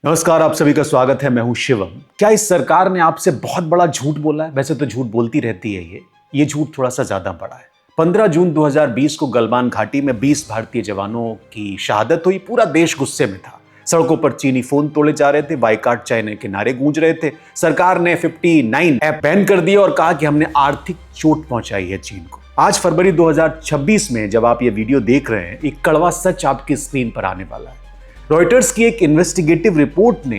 नमस्कार, आप सभी का स्वागत है। मैं हूं शिवम। क्या इस सरकार ने आपसे बहुत बड़ा झूठ बोला है? वैसे तो झूठ बोलती रहती है ये झूठ थोड़ा सा ज्यादा बड़ा है। 15 जून 2020 को गलवान घाटी में 20 भारतीय जवानों की शहादत हुई। पूरा देश गुस्से में था। सड़कों पर चीनी फोन तोड़े जा रहे थे, बाइकाट चाइना के नारे गूंज रहे थे। सरकार ने 59 ऐप बैन कर दिए और कहा कि हमने आर्थिक चोट पहुंचाई है चीन को। आज फरवरी 2026 में जब आप ये वीडियो देख रहे हैं, एक कड़वा सच आपकी स्क्रीन पर आने वाला है। रॉयटर्स की एक इन्वेस्टिगेटिव रिपोर्ट ने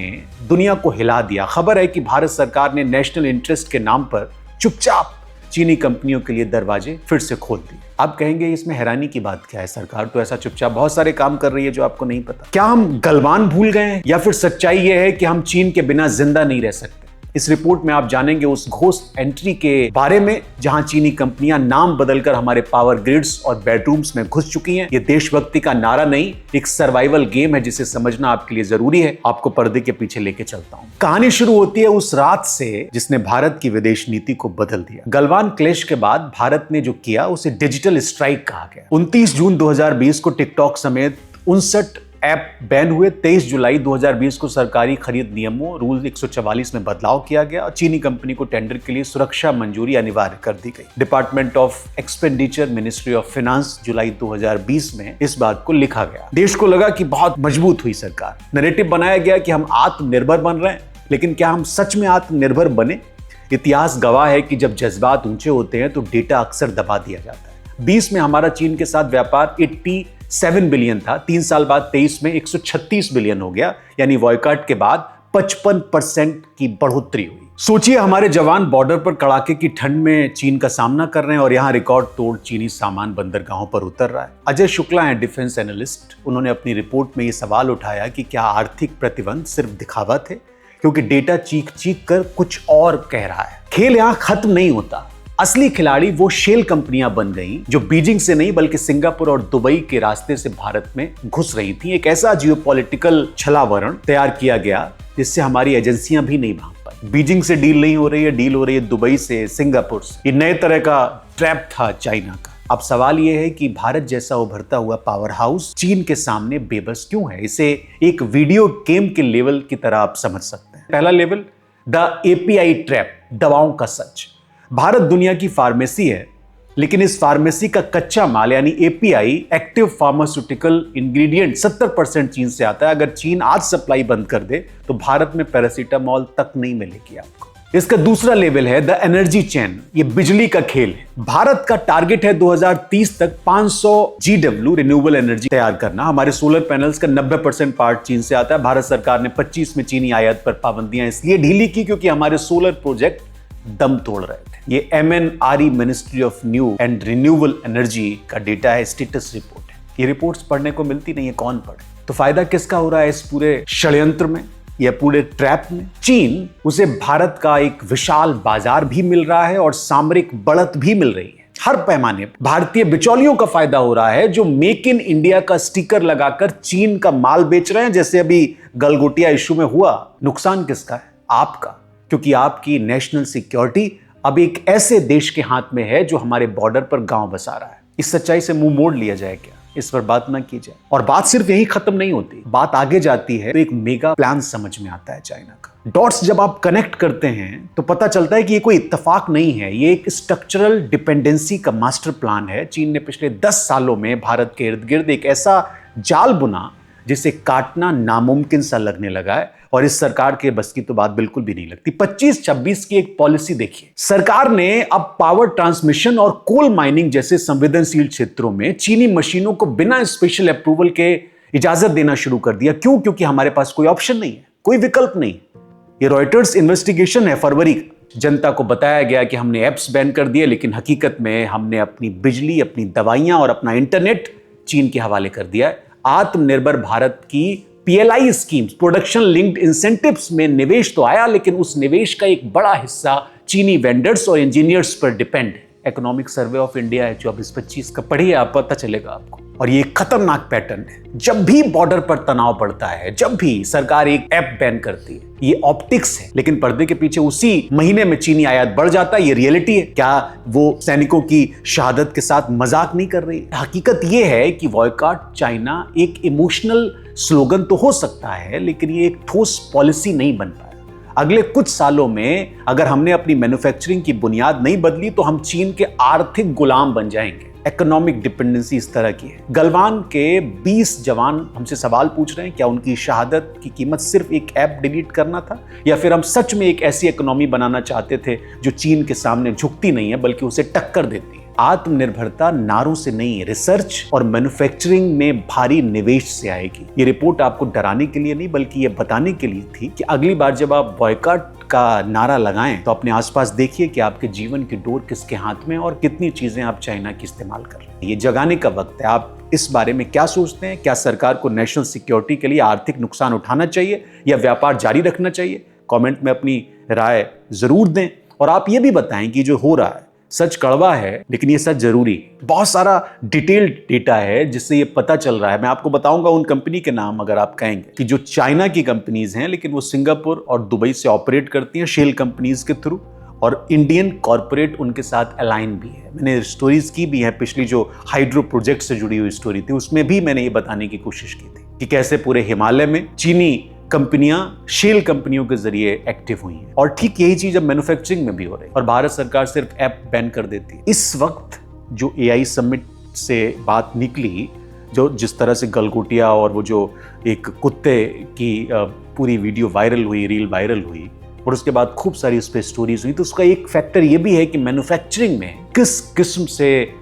दुनिया को हिला दिया। खबर है कि भारत सरकार ने नेशनल इंटरेस्ट के नाम पर चुपचाप चीनी कंपनियों के लिए दरवाजे फिर से खोल दिए। आप कहेंगे इसमें हैरानी की बात क्या है? सरकार तो ऐसा चुपचाप बहुत सारे काम कर रही है जो आपको नहीं पता। क्या हम गलवान भूल गए हैं या फिर सच्चाई यह है कि हम चीन के बिना जिंदा नहीं रह सकते? इस रिपोर्ट में आप जानेंगे उस घोस्ट एंट्री के बारे में जहां चीनी कंपनियां नाम बदलकर हमारे पावर ग्रिड्स और बेडरूम्स में घुस चुकी हैं। ये देशभक्ति का नारा नहीं, एक सर्वाइवल गेम है जिसे समझना आपके लिए जरूरी है। आपको पर्दे के पीछे लेके चलता हूं। कहानी शुरू होती है उस रात से जिसने भारत की विदेश नीति को बदल दिया। गलवान क्लैश के बाद भारत ने जो किया उसे डिजिटल स्ट्राइक कहा गया। 29 जून 2020 को टिकटॉक समेत 59 ऐप बैन हुए। 23 जुलाई 2020 को सरकारी खरीद नियमों रूल 144 में बदलाव किया गया और चीनी कंपनी को टेंडर के लिए सुरक्षा मंजूरी अनिवार्य कर दी गई। Department of expenditure, ministry of finance, जुलाई 2020 में इस बात को लिखा गया। देश को लगा कि बहुत मजबूत हुई सरकार। नैरेटिव बनाया गया कि हम आत्मनिर्भर बन रहे हैं, लेकिन क्या हम सच में आत्मनिर्भर बने? इतिहास गवाह है कि जब जज्बात ऊंचे होते हैं तो डेटा अक्सर दबा दिया जाता है। 20 में हमारा चीन के साथ व्यापार 87 बिलियन था। 3 साल बाद 23 में 136 बिलियन हो गया, यानी बॉयकॉट के बाद 55% की बढ़ोतरी हुई। सोचिए, हमारे जवान बॉर्डर पर कड़ाके की ठंड में चीन का सामना कर रहे हैं और यहाँ रिकॉर्ड तोड़ चीनी सामान बंदरगाहों पर उतर रहा है। अजय शुक्ला हैं डिफेंस एनालिस्ट। उन्होंने अपनी रिपोर्ट में ये सवाल उठाया कि क्या आर्थिक प्रतिबंध सिर्फ दिखावा थे, क्योंकि डेटा चीख चीख कर कुछ और कह रहा है। खेल यहाँ खत्म नहीं होता। असली खिलाड़ी वो शेल कंपनियां बन गईं जो बीजिंग से नहीं बल्कि सिंगापुर और दुबई के रास्ते से भारत में घुस रही थी। एक ऐसा जियोपॉलिटिकल छलावरण तैयार किया गया जिससे हमारी एजेंसियां भी नहीं भाग पाई। बीजिंग से डील नहीं हो रही है, डील हो रही है दुबई से, सिंगापुर से। ये नए तरह का ट्रैप था चाइना का। अब सवाल यह है कि भारत जैसा उभरता हुआ पावर हाउस चीन के सामने बेबस क्यों है? इसे एक वीडियो गेम के लेवल की तरह आप समझ सकते हैं। पहला लेवल, द एपीआई ट्रैप, दवाओं का सच। भारत दुनिया की फार्मेसी है, लेकिन इस फार्मेसी का कच्चा माल यानी एपीआई, एक्टिव फार्मास्यूटिकल इंग्रेडिएंट, 70% चीन से आता है। अगर चीन आज सप्लाई बंद कर दे तो भारत में पैरासीटामोल तक नहीं मिलेगी आपको। इसका दूसरा लेवल है द एनर्जी चेन। ये बिजली का खेल है। भारत का टारगेट है 2030 तक 500 GW रिन्यूएबल एनर्जी तैयार करना। हमारे सोलर पैनल्स का 90% पार्ट चीन से आता है। भारत सरकार ने 25 में चीनी आयात पर पाबंदियां इसलिए ढीली की क्योंकि हमारे सोलर प्रोजेक्ट दम तोड़ रहे थे। ये MNRE, ministry of new and renewable energy का डेटा है, स्टेटस रिपोर्ट है। ये रिपोर्ट्स पढ़ने को मिलती नहीं है, कौन पढ़े? तो फायदा किसका हो रहा है इस पूरे षड्यंत्र में या पूरे ट्रैप में? चीन, उसे भारत का एक विशाल बाजार भी मिल रहा है और सामरिक बढ़त भी मिल रही है। हर पैमाने पर भारतीय बिचौलियों का फायदा हो रहा है जो मेक इन इंडिया का स्टिकर लगाकर चीन का माल बेच रहे हैं, जैसे अभी गलगोटिया इशू में हुआ। नुकसान किसका है? आपका, क्योंकि आपकी नेशनल सिक्योरिटी अब एक ऐसे देश के हाथ में है जो हमारे बॉर्डर पर गांव बसा रहा है। इस सच्चाई से मुंह मोड़ लिया जाए क्या? इस पर बात ना की जाए। और बात सिर्फ यही खत्म नहीं होती, बात आगे जाती है तो एक मेगा प्लान समझ में आता है चाइना का। डॉट्स जब आप कनेक्ट करते हैं तो पता चलता है कि ये कोई इत्तेफाक नहीं है, ये एक स्ट्रक्चरल डिपेंडेंसी का मास्टर प्लान है। चीन ने पिछले 10 सालों में भारत के इर्द गिर्द एक ऐसा जाल बुना जिसे काटना नामुमकिन सा लगने लगा है, और इस सरकार के बस की तो बात बिल्कुल भी नहीं लगती। 25-26 की एक पॉलिसी देखिए। सरकार ने अब पावर ट्रांसमिशन और कोल माइनिंग जैसे संवेदनशील क्षेत्रों में चीनी मशीनों को बिना स्पेशल अप्रूवल के इजाजत देना शुरू कर दिया। क्यों? क्योंकि हमारे पास कोई ऑप्शन नहीं है, कोई विकल्प नहीं। ये रॉयटर्स इन्वेस्टिगेशन है फरवरी। जनता को बताया गया कि हमने एप्स बैन कर दिए, लेकिन हकीकत में हमने अपनी बिजली, अपनी दवाइयां और अपना इंटरनेट चीन के हवाले कर दिया है। आत्मनिर्भर भारत की PLI schemes, production linked incentives में निवेश तो आया, लेकिन उस निवेश का एक बड़ा हिस्सा चीनी वेंडर्स और इंजीनियर्स पर डिपेंड है। इकोनॉमिक सर्वे ऑफ इंडिया है 24-25 का, पढ़िए आप, पता चलेगा आपको। और ये खतरनाक पैटर्न है, जब भी बॉर्डर पर तनाव बढ़ता है, जब भी सरकार एक ऐप बैन करती है, ये ऑप्टिक्स है, लेकिन पर्दे के पीछे उसी महीने में चीनी आयात बढ़ जाता है। ये रियलिटी है। क्या वो सैनिकों की शहादत के साथ मजाक नहीं कर रही? हकीकत ये है कि बॉयकॉट चाइना एक इमोशनल स्लोगन तो हो सकता है, लेकिन ये एक ठोस पॉलिसी नहीं बन पाया। अगले कुछ सालों में अगर हमने अपनी मैन्युफैक्चरिंग की बुनियाद नहीं बदली तो हम चीन के आर्थिक गुलाम बन जाएंगे। इकोनॉमिक डिपेंडेंसी इस तरह की है। गलवान के 20 जवान हमसे सवाल पूछ रहे हैं, क्या उनकी शहादत की कीमत सिर्फ एक ऐप डिलीट करना था, या फिर हम सच में एक ऐसी इकोनॉमी बनाना चाहते थे जो चीन के सामने झुकती नहीं है बल्कि उसे टक्कर देती है? आत्मनिर्भरता नारों से नहीं, रिसर्च और मैन्युफैक्चरिंग में भारी निवेश से आएगी। ये रिपोर्ट आपको डराने के लिए नहीं बल्कि ये बताने के लिए थी कि अगली बार जब आप बॉयकॉट का नारा लगाएं तो अपने आसपास देखिए कि आपके जीवन की डोर किसके हाथ में और कितनी चीजें आप चाइना की इस्तेमाल कर रहे हैं। ये जगाने का वक्त है। आप इस बारे में क्या सोचते हैं? क्या सरकार को नेशनल सिक्योरिटी के लिए आर्थिक नुकसान उठाना चाहिए या व्यापार जारी रखना चाहिए? कमेंट में अपनी राय जरूर दें और आप ये भी बताएं कि जो हो रहा है सच कड़वा है, लेकिन ये सच जरूरी है। बहुत सारा डिटेल्ड डेटा है जिससे ये पता चल रहा है। मैं आपको बताऊंगा उन कंपनी के नाम, अगर आप कहेंगे कि जो चाइना की कंपनीज हैं लेकिन वो सिंगापुर और दुबई से ऑपरेट करती हैं शेल कंपनीज के थ्रू, और इंडियन कॉर्पोरेट उनके साथ अलाइन भी है। मैंने स्टोरीज की भी है, पिछली जो हाइड्रो प्रोजेक्ट से जुड़ी हुई स्टोरी थी उसमें भी मैंने ये बताने की कोशिश की थी कि कैसे पूरे हिमालय में चीनी कंपनियां शेल कंपनियों के जरिए एक्टिव हुई हैं। और ठीक यही चीज अब मैन्युफैक्चरिंग में भी हो रही है और भारत सरकार सिर्फ ऐप बैन कर देती है। इस वक्त जो एआई समिट से बात निकली, जो जिस तरह से गलगोटिया और वो जो एक कुत्ते की पूरी वीडियो वायरल हुई, रील वायरल हुई, और उसके बाद खूब सारी उस पर स्टोरीज हुई, तो उसका एक फैक्टर ये भी है कि मैन्युफैक्चरिंग में किस किस्म से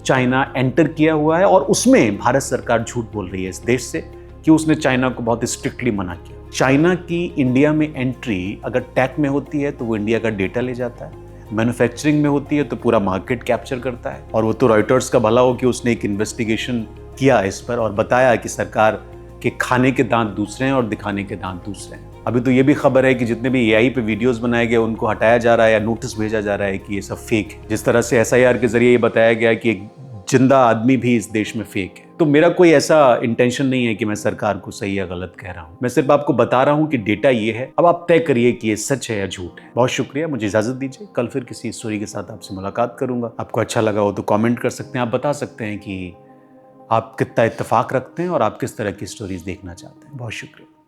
चाइना एंटर किया हुआ है, और उसमें भारत सरकार झूठ बोल रही है इस देश से कि उसने चाइना को बहुत स्ट्रिक्टली मना किया। चाइना की इंडिया में एंट्री अगर टेक में होती है तो वो इंडिया का डेटा ले जाता है, मैन्युफैक्चरिंग में होती है तो पूरा मार्केट कैप्चर करता है। और वो तो रॉयटर्स का भला हो कि उसने एक इन्वेस्टिगेशन किया इस पर और बताया कि सरकार के खाने के दांत दूसरे हैं और दिखाने के दांत दूसरे हैं। अभी तो ये भी खबर है कि जितने भी एआई पे वीडियोस बनाए गए उनको हटाया जा रहा है या नोटिस भेजा जा रहा है कि ये सब फेक है। जिस तरह से एसआईआर के जरिए ये बताया गया कि एक जिंदा आदमी भी इस देश में फेक है। तो मेरा कोई ऐसा इंटेंशन नहीं है कि मैं सरकार को सही या गलत कह रहा हूं, मैं सिर्फ आपको बता रहा हूं कि डेटा ये है। अब आप तय करिए कि ये सच है या झूठ है। बहुत शुक्रिया, मुझे इजाजत दीजिए। कल फिर किसी स्टोरी के साथ आपसे मुलाकात करूंगा। आपको अच्छा लगा हो तो कमेंट कर सकते हैं, आप बता सकते हैं कि आप कितना इत्तेफाक रखते हैं और आप किस तरह की स्टोरीज देखना चाहते हैं। बहुत शुक्रिया।